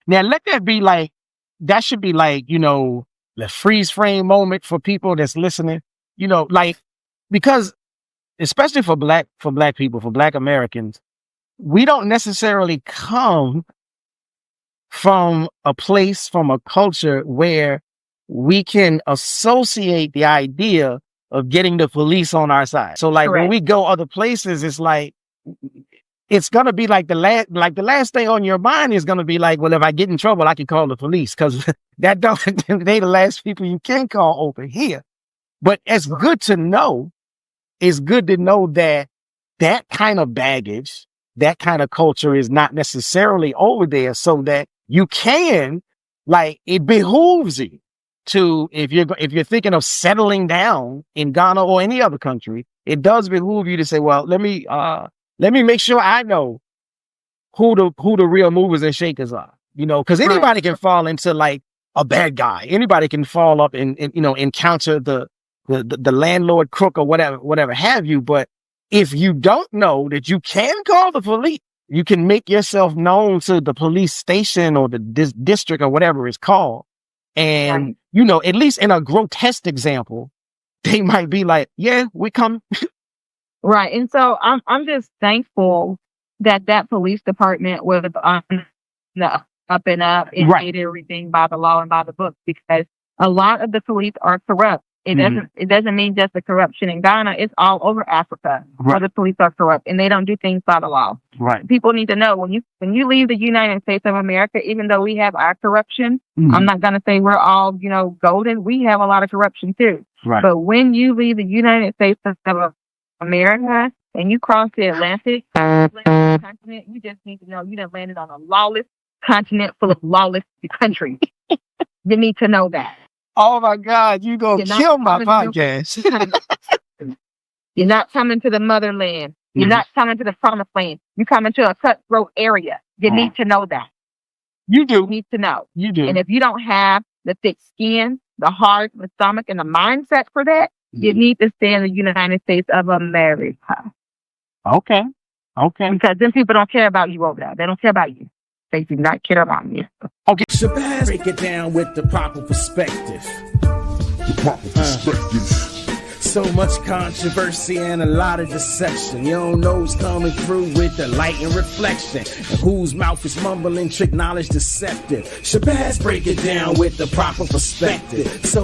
Now let that be like, that should be like, the freeze frame moment for people that's listening, like, because especially for black people, for black Americans, we don't necessarily come from a place, from a culture where we can associate the idea of getting the police on our side. So like when we go other places, it's like, it's going to be like the last thing on your mind is going to be like, well, if I get in trouble, I can call the police, because they the last people you can call over here. But it's good to know. It's good to know that that kind of baggage, that kind of culture is not necessarily over there, so that you can, like, it behooves you to, if you're thinking of settling down in Ghana or any other country, it does behoove you to say, well, let me make sure I know who the real movers and shakers are, because anybody can fall into like a bad guy. Anybody can fall up and encounter the landlord crook or whatever have you. But if you don't know that you can call the police, you can make yourself known to the police station or the district or whatever it's called. And, at least in a grotesque example, they might be like, yeah, we come. Right. And so I'm just thankful that police department was on the up and up and did everything by the law and by the book, because a lot of the police are corrupt. It doesn't mean just the corruption in Ghana. It's all over Africa where the police are corrupt and they don't do things by the law. Right. People need to know when you leave the United States of America, even though we have our corruption, I'm not going to say we're all, golden. We have a lot of corruption too. Right. But when you leave the United States of America and you cross the Atlantic continent, you just need to know you done landed on a lawless continent full of lawless countries. You need to know that. Oh my God, you gonna kill my podcast. You're not coming to the motherland. You're not coming to the promised land. You're coming to a cutthroat area. You need to know that. You do. You need to know. You do. And if you don't have the thick skin, the heart, the stomach, and the mindset for that, you need to stay in the United States of America. Okay. Because then people don't care about you over there. They don't care about you. They do not care about you. Okay. Shabazz, break it down with the proper perspective. So much controversy and a lot of deception. You don't know who's coming through with the light and reflection, and whose mouth is mumbling, trick knowledge deceptive. Shabazz, break it down with the proper perspective. So